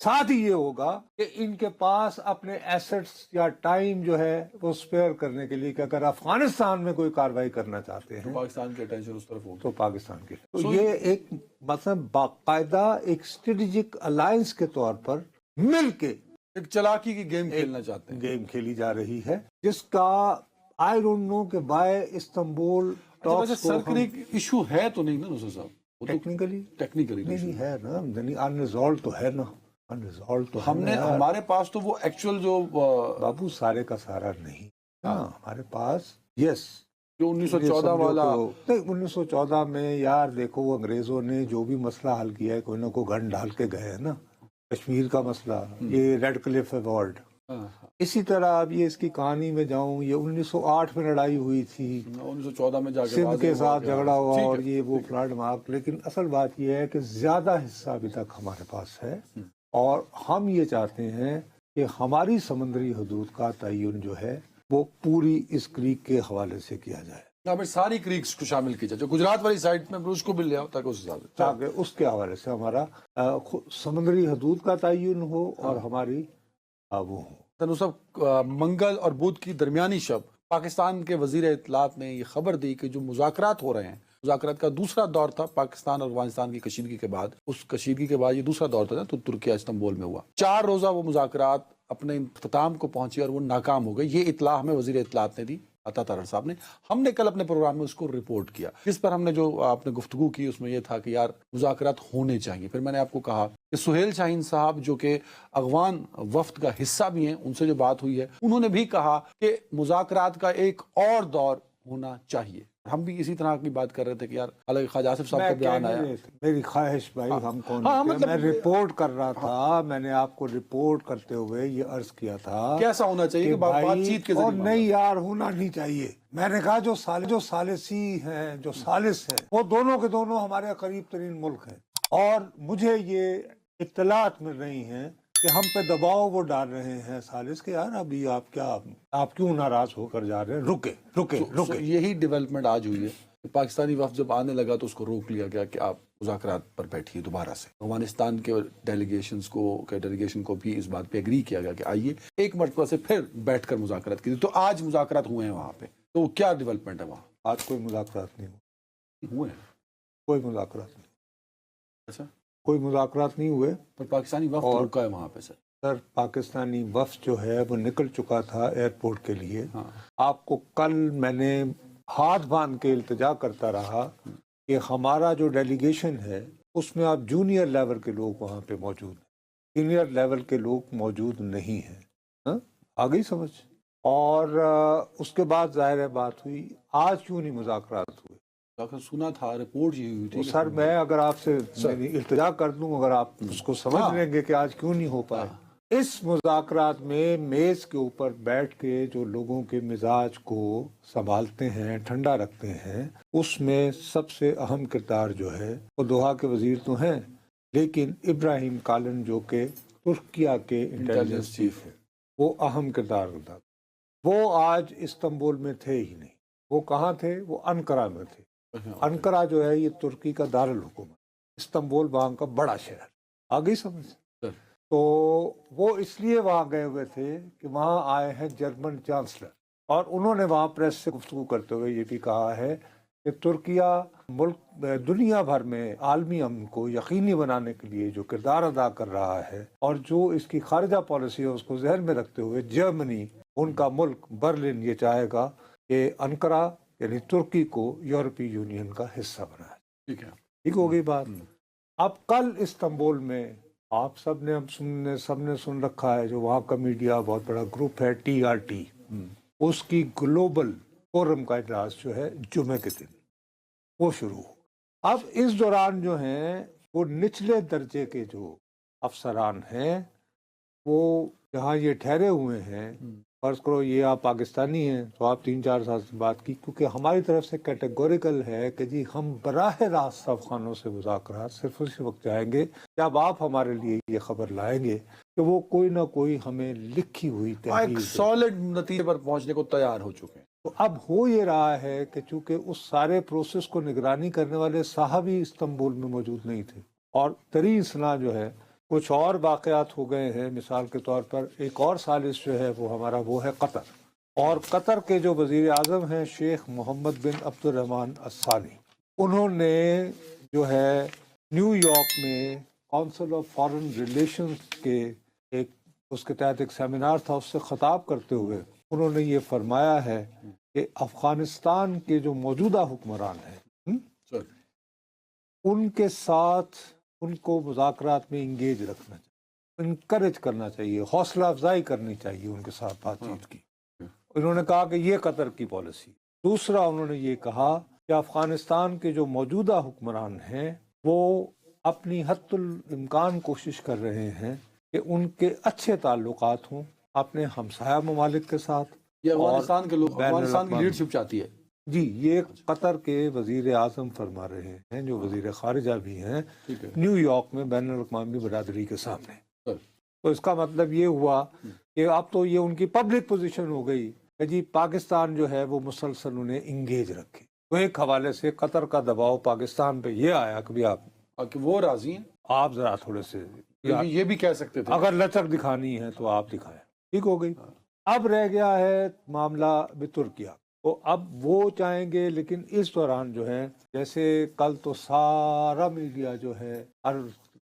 ساتھ ہی یہ ہوگا کہ ان کے پاس اپنے ایسٹس یا ٹائم جو ہے وہ اسپیئر کرنے کے لیے کہ اگر افغانستان میں کوئی کاروائی کرنا چاہتے ہیں پاکستان کی اٹینشن اس طرف ہوگی. تو پاکستان کے تو یہ ایک مثلا باقاعدہ ایک اسٹریٹجک الائنس کے طور پر مل کے ایک چلاکی کی گیم کھیلنا چاہتے ہیں. گیم کھیلی جا رہی ہے جس کا آئی ڈونٹ نو کہ بائے استنبول ٹاکس کو سرکری ایشو ہے تو نہیں نا نصر صاحب؟ وہ تو ٹیکنیکلی نہیں ہے نا، انریزالوڈ تو ہے نا، انریزالوڈ تو ہم نے ہمارے پاس تو وہ ایکچوئل جو بابو سارے کا سارا نہیں. ہاں ہمارے پاس یس جو 1914 والا 1914 میں یار دیکھو وہ انگریزوں نے جو بھی مسئلہ حل کیا ہے کوئی نہ کوئی گن ڈال کے گئے ہیں نا. کشمیر کا مسئلہ، یہ ریڈ کلف ایوارڈ، اسی طرح اب یہ اس کی کہانی میں جاؤں، یہ 1908 میں لڑائی ہوئی تھی، 1914 میں جا کے سندھ کے ساتھ جھگڑا ہوا ٹھیک ہے. اور یہ وہ فلڈ مارک. لیکن اصل بات یہ ہے کہ زیادہ حصہ ابھی تک ہمارے پاس ہے اور ہم یہ چاہتے ہیں کہ ہماری سمندری حدود کا تعین جو ہے وہ پوری اس کریک کے حوالے سے کیا جائے، ہمیں ساری کریکس کو شامل کیا جائے، جو گجرات والی سائڈ میں اس کو بھی لے آؤ تاکہ اس حساب سے تاکہ اس کے حوالے سے ہمارا سمندری حدود کا تعین ہو اور ہماری وہ ہو. صاحب منگل اور بدھ کی درمیانی شب پاکستان کے وزیر اطلاعات نے یہ خبر دی کہ جو مذاکرات ہو رہے ہیں، مذاکرات کا دوسرا دور تھا پاکستان اور افغانستان کی کشیدگی کے بعد، اس کشیدگی کے بعد یہ دوسرا دور تھا تو ترکیہ استنبول میں ہوا. 4 روزہ وہ مذاکرات اپنے اختتام کو پہنچی اور وہ ناکام ہو گئے. یہ اطلاع ہمیں وزیر اطلاعات نے دی، عطا طاہر صاحب نے. ہم نے کل اپنے پروگرام میں اس کو رپورٹ کیا، جس پر ہم نے جو آپ نے گفتگو کی اس میں یہ تھا کہ یار مذاکرات ہونے چاہیے. پھر میں نے آپ کو کہا کہ سہیل شاہین صاحب جو کہ افغان وفد کا حصہ بھی ہیں، ان سے جو بات ہوئی ہے انہوں نے بھی کہا کہ مذاکرات کا ایک اور دور ہونا چاہیے. ہم بھی اسی طرح کی بات کر رہے تھے کہ یار حالانکہ خواجہ آصف صاحب کا بیان آیا. میری خواہش بھائی ہم کون میں رپورٹ کر رہا تھا، میں نے آپ کو رپورٹ کرتے ہوئے یہ عرض کیا تھا کیسا ہونا چاہیے کہ بات چیت کے اور ذریعے نہیں یار ہونا نہیں چاہیے. میں نے کہا جو ثالثی ہیں، جو ثالث ہیں، وہ دونوں کے دونوں ہمارے قریب ترین ملک ہیں اور مجھے یہ اطلاعات مل رہی ہیں کہ ہم پہ دباؤ وہ ڈال رہے ہیں ثالث کہ یار ابھی آپ کیوں ناراض ہو کر جا رہے ہیں، رکے. یہی ڈیولپمنٹ آج ہوئی ہے کہ پاکستانی وفد جب آنے لگا تو اس کو روک لیا گیا کہ آپ مذاکرات پر بیٹھیے دوبارہ سے. افغانستان کے ڈیلیگیشن کو بھی اس بات پہ ایگری کیا گیا کہ آئیے ایک مرتبہ سے پھر بیٹھ کر مذاکرات کیجیے. تو آج مذاکرات ہوئے ہیں وہاں پہ، تو کیا ڈیولپمنٹ ہے وہاں؟ آج کوئی مذاکرات نہیں ہوئے ہیں. کوئی مذاکرات نہیں. اچھا، کوئی مذاکرات نہیں ہوئے. پر پاکستانی وفد رکا ہے وہاں پہ سر پاکستانی وفد جو ہے وہ نکل چکا تھا ایئرپورٹ کے لیے. آپ کو کل میں نے ہاتھ باندھ کے التجا کرتا رہا کہ ہمارا جو ڈیلیگیشن ہے اس میں آپ جونیئر لیول کے لوگ وہاں پہ موجود ہیں، سینئر لیول کے لوگ موجود نہیں ہیں. آ گئی سمجھ؟ اور اس کے بعد ظاہر بات ہوئی آج کیوں نہیں مذاکرات ہوئے. سنا تھا رپورٹ یہ ہوئی تھی. سر میں اگر آپ سے التجا کر دوں، اگر آپ اس کو سمجھ لیں گے کہ آج کیوں نہیں ہو پائے. اس مذاکرات میں میز کے اوپر بیٹھ کے جو لوگوں کے مزاج کو سنبھالتے ہیں، ٹھنڈا رکھتے ہیں، اس میں سب سے اہم کردار جو ہے وہ دوحہ کے وزیر تو ہیں، لیکن ابراہیم کالن جو کہ ترکیہ کے انٹیلیجنس چیف ہے وہ اہم کردار ادا. وہ آج استنبول میں تھے ہی نہیں. وہ کہاں تھے؟ وہ انقرہ میں تھے. انقرہ جو ہے یہ ترکی کا دارالحکومت، استنبول وہاں کا بڑا شہر. آگئی سمجھ؟ تو وہ اس لیے وہاں گئے ہوئے تھے کہ وہاں آئے ہیں جرمن چانسلر، اور انہوں نے وہاں پریس سے گفتگو کرتے ہوئے یہ بھی کہا ہے کہ ترکیہ ملک دنیا بھر میں عالمی امن کو یقینی بنانے کے لیے جو کردار ادا کر رہا ہے اور جو اس کی خارجہ پالیسی ہے اس کو ذہن میں رکھتے ہوئے جرمنی، ان کا ملک برلن، یہ چاہے گا کہ انقرہ یعنی ترکی کو یورپی یونین کا حصہ بنائے. ٹھیک ہو گئی بات. اب کل استنبول میں آپ سب نے سن رکھا ہے، جو وہاں کا میڈیا بہت بڑا گروپ ہے TRT، اس کی گلوبل فورم کا اجلاس جو ہے جمعے کے دن وہ شروع ہو. اب اس دوران جو ہیں وہ نچلے درجے کے جو افسران ہیں وہ جہاں یہ ٹھہرے ہوئے ہیں، فرض کرو یہ آپ پاکستانی ہیں تو آپ 3-4 سال سے بات کی، کیونکہ ہماری طرف سے کیٹیگوریکل ہے کہ جی ہم براہ راست افغانوں سے مذاکرات صرف اسی وقت جائیں گے جب آپ ہمارے لیے یہ خبر لائیں گے کہ وہ کوئی نہ کوئی ہمیں لکھی ہوئی ایک سالڈ نتیجے پر پہنچنے کو تیار ہو چکے ہیں. تو اب ہو یہ رہا ہے کہ چونکہ اس سارے پروسیس کو نگرانی کرنے والے صاحب ہی استنبول میں موجود نہیں تھے، اور ترین اصطلاح جو ہے کچھ اور واقعات ہو گئے ہیں. مثال کے طور پر ایک اور سازش جو ہے وہ ہے قطر. اور قطر کے جو وزیر اعظم ہیں شیخ محمد بن عبد الرحمن الثانی، انہوں نے جو ہے نیو یارک میں کونسل آف فارن ریلیشنز کے اس کے تحت ایک سیمینار تھا، اس سے خطاب کرتے ہوئے انہوں نے یہ فرمایا ہے کہ افغانستان کے جو موجودہ حکمران ہیں ان کے ساتھ ان کو مذاکرات میں انگیج رکھنا چاہیے، انکریج کرنا چاہیے، حوصلہ افزائی کرنی چاہیے ان کے ساتھ بات چیت کی. انہوں نے کہا کہ یہ قطر کی پالیسی. دوسرا انہوں نے یہ کہا کہ افغانستان کے جو موجودہ حکمران ہیں وہ اپنی حد الامکان کوشش کر رہے ہیں کہ ان کے اچھے تعلقات ہوں اپنے ہمسایہ ممالک کے ساتھ. یہ افغانستان کے لوگ، بین افغانستان کی الاقوامی لیڈرشپ چاہتی ہے. جی، یہ قطر کے وزیر اعظم فرما رہے ہیں جو وزیر خارجہ بھی ہیں ٹھیک ہے. نیو یارک میں بین الاقوامی برادری کے سامنے. سر. تو اس کا مطلب یہ ہوا کہ اب تو یہ ان کی پبلک پوزیشن ہو گئی کہ جی پاکستان جو ہے وہ مسلسل انہیں انگیج رکھے. تو ایک حوالے سے قطر کا دباؤ پاکستان پہ یہ آیا کہ بھی کہ وہ راضی ہیں، آپ ذرا تھوڑے سے یہ بھی کہہ سکتے تھے اگر لچک دکھانی ہے تو آپ دکھائیں. ٹھیک ہو گئی. اب رہ گیا ہے معاملہ ترکیہ. تو اب وہ چاہیں گے، لیکن اس دوران جو ہے جیسے کل تو سارا میڈیا جو ہے ہر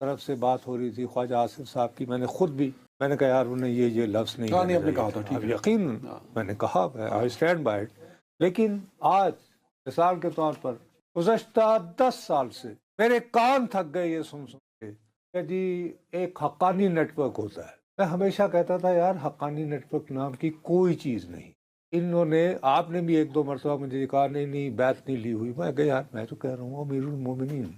طرف سے بات ہو رہی تھی خواجہ آصف صاحب کی. میں نے کہا یار انہیں یہ لفظ نہیں آپ نے کہنے کہا چاہیے. تھا. ٹھیک ہے. یقین میں نے کہا آئی اسٹینڈ بائی اٹ. لیکن آج مثال کے طور پر گزشتہ 10 سال سے میرے کان تھک گئے یہ سن کے کہ جی ایک حقانی نیٹ ورک ہوتا ہے. میں ہمیشہ کہتا تھا یار حقانی نیٹ ورک نام کی کوئی چیز نہیں. انہوں نے، آپ نے بھی 1-2 مرتبہ مجھے کہا نہیں بیعت نہیں لی ہوئی. میں کہا یار میں تو کہہ رہا ہوں امیر المومنین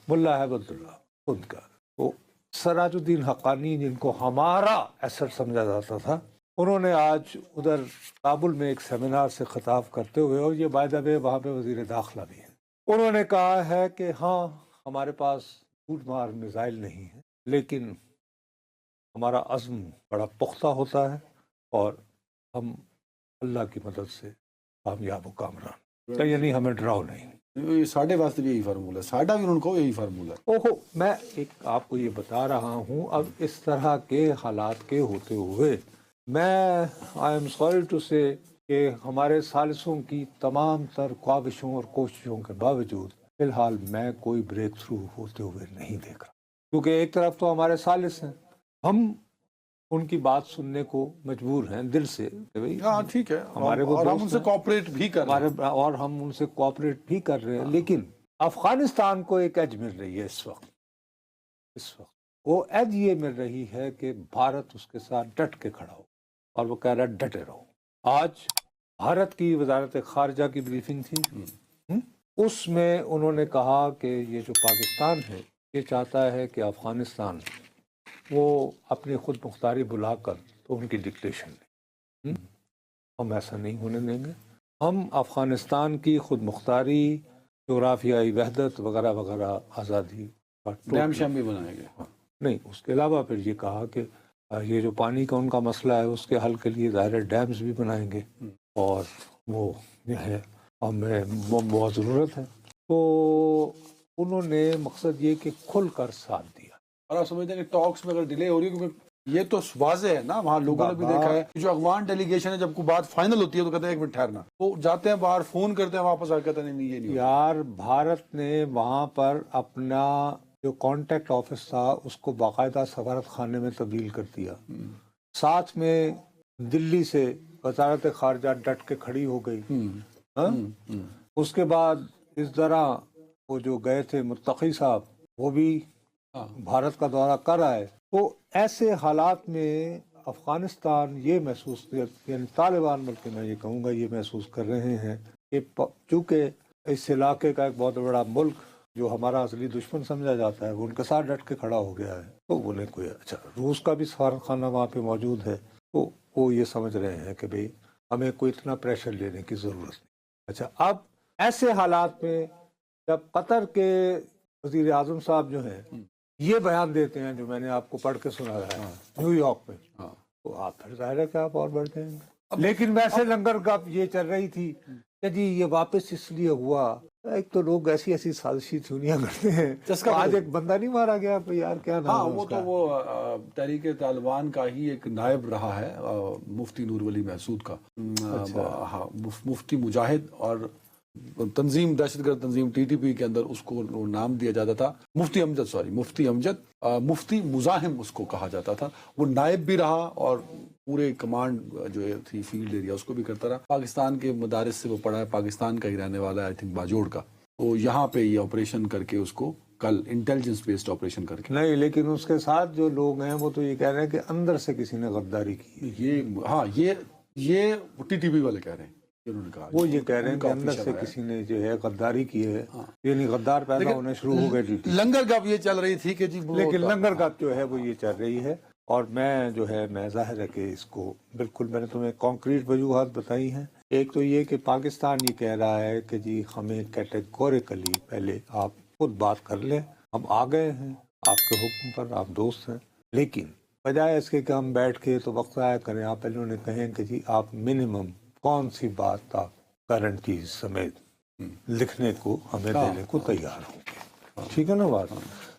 ملا حیبت اللہ ان کا، وہ سراج الدین حقانی جن کو ہمارا ایسٹ سمجھا جاتا تھا، انہوں نے آج ادھر کابل میں ایک سیمینار سے خطاب کرتے ہوئے، اور یہ بائی دا وے وہاں پہ وزیر داخلہ بھی ہیں، انہوں نے کہا ہے کہ ہاں ہمارے پاس ٹوٹ مار میزائل نہیں ہے لیکن ہمارا عزم بڑا پختہ ہوتا ہے اور ہم اللہ کی مدد سے کامیاب و کامران. یعنی ہمیں ڈراؤ نہیں. یہ ساڈے واسطے بھی یہی فارمولہ ہے، ساڈا بھی ان کو یہی فارمولہ ہے. اوہو، میں ایک آپ کو یہ بتا رہا ہوں. اب اس طرح کے حالات کے ہوتے ہوئے میں آئی ایم سوری ٹو سے کہ ہمارے ثالثوں کی تمام تر خواہشوں اور کوششوں کے باوجود فی الحال میں کوئی بریک تھرو ہوتے ہوئے نہیں دیکھ رہا. کیونکہ ایک طرف تو ہمارے ثالث ہیں، ہم ان کی بات سننے کو مجبور ہیں دل سے کہ بھئی ٹھیک ہے، ہمارے اور ہم ان سے کوآپریٹ بھی کر رہے ہیں، اور ہم ان سے کوآپریٹ بھی کر رہے ہیں. لیکن افغانستان کو ایک ایج مل رہی ہے اس وقت وہ ایج یہ مل رہی ہے کہ بھارت اس کے ساتھ ڈٹ کے کھڑا ہو، اور وہ کہہ رہا ہے ڈٹے رہو. آج بھارت کی وزارت خارجہ کی بریفنگ تھی، اس میں انہوں نے کہا کہ یہ جو پاکستان ہے یہ چاہتا ہے کہ افغانستان وہ اپنی خود مختاری بلا کر تو ان کی ڈکٹیشن لے. ہم ایسا نہیں ہونے دیں گے. ہم افغانستان کی خود مختاری، جغرافیائی وحدت وغیرہ وغیرہ، آزادی ڈیم شیم بھی بنائیں گے. نہیں، اس کے علاوہ پھر یہ کہا کہ یہ جو پانی کا ان کا مسئلہ ہے اس کے حل کے لیے ظاہر ڈیمز بھی بنائیں گے، اور وہ جو ہے ہمیں بہت ضرورت ہے. تو انہوں نے مقصد یہ کہ کھل کر ساتھ دیا. اور آپ سمجھتے ہیں کہ ٹاکس میں اگر ڈیلے ہو رہی ہے، کیونکہ یہ تو واضح ہے نا، وہاں لوگوں نے بھی دیکھا ہے جو افغان ڈیلیگیشن ہے جب کوئی بات فائنل ہوتی ہے تو کہتے ہیں ایک منٹ ٹھہرنا، وہ جاتے ہیں باہر، فون کرتے ہیں، واپس آ کے کہتے ہیں نہیں یہ نہیں یار بھارت نے وہاں پر اپنا جو کانٹیکٹ آفس تھا اس کو باقاعدہ سفارت خانے میں تبدیل کر دیا. ساتھ میں دلی سے وزارت خارجہ ڈٹ کے کھڑی ہو گئی. اس کے بعد اس طرح وہ جو گئے تھے متقی صاحب وہ بھی بھارت کا دورہ کر آئے. تو ایسے حالات میں افغانستان یہ محسوس، یعنی طالبان بلکہ میں یہ کہوں گا یہ محسوس کر رہے ہیں کہ چونکہ اس علاقے کا ایک بہت بڑا ملک جو ہمارا اصلی دشمن سمجھا جاتا ہے وہ ان کے ساتھ ڈٹ کے کھڑا ہو گیا ہے، تو انہیں کوئی اچھا روس کا بھی سفارت خانہ وہاں پہ موجود ہے، تو وہ یہ سمجھ رہے ہیں کہ بھئی ہمیں کوئی اتنا پریشر لینے کی ضرورت نہیں. اچھا، اب ایسے حالات میں جب قطر کے وزیر اعظم صاحب جو ہیں یہ بیان دیتے ہیں جو میں نے آپ کو پڑھ کے سنایا ہے نیو یارک میں، تو آپ پھر ظاہر ہے کہ آپ اور بڑھ جائیں گے. لیکن ویسے لنگر گپ یہ چل رہی تھی کہ جی یہ واپس اس لیے ہوا ایک تو لوگ ایسی ایسی سازشی چونیاں کرتے ہیں. جس کا آج ایک بندہ نہیں مارا گیا یار کیا ہاں نام ہے وہ اس تو کا؟ وہ تحریک طالبان کا ہی ایک نائب رہا ہے مفتی نور ولی محسود کا. ہاں مفتی مجاہد، اور تنظیم دہشت گرد تنظیم ٹی ٹی پی کے اندر اس کو نام دیا جاتا تھا مفتی امجد، مفتی مزاحم اس کو کہا جاتا تھا. وہ نائب بھی رہا اور پورے کمانڈ جو تھی فیلڈ ایریا اس کو بھی کرتا رہا. پاکستان کے مدارس سے وہ پڑھا ہے، پاکستان کا ہی رہنے والا ہے، آئی تھنک باجوڑ کا. تو یہاں پہ یہ آپریشن کر کے اس کو کل انٹیلیجنس بیسڈ آپریشن کر کے نہیں، لیکن اس کے ساتھ جو لوگ ہیں وہ تو یہ کہہ رہے ہیں کہ اندر سے کسی نے غداری کی. یہ ٹی ٹی پی والے کہہ رہے ہیں، انہوں نے کہا وہ یہ کہہ رہے ہیں ان کہ کا اندر official سے ہے. کسی نے جو ہے غداری کی ہے، یعنی غدار پیدا ہونے شروع ہو گئے. لنگر گپ یہ چل رہی تھی کہ جی لیکن لنگر گپ جو ہے وہ یہ چل رہی ہے. اور میں ظاہر ہے کہ اس کو بالکل میں نے تمہیں کانکریٹ وجوہات بتائی ہیں. ایک تو یہ کہ پاکستان یہ کہہ رہا ہے کہ جی ہمیں کیٹیگوریکلی پہلے آپ خود بات کر لیں، ہم آ گئے ہیں آپ کے حکم پر، آپ دوست ہیں، لیکن بجائے اس کے کہ ہم بیٹھ کے تو وقت ضائع کریں، آپ پہلے انہیں کہیں کہ جی آپ منیمم کون سی بات آپ گارنٹیز سمیت لکھنے کو ہمیں دینے کو تیار ہوں گے. ٹھیک ہے نا بات؟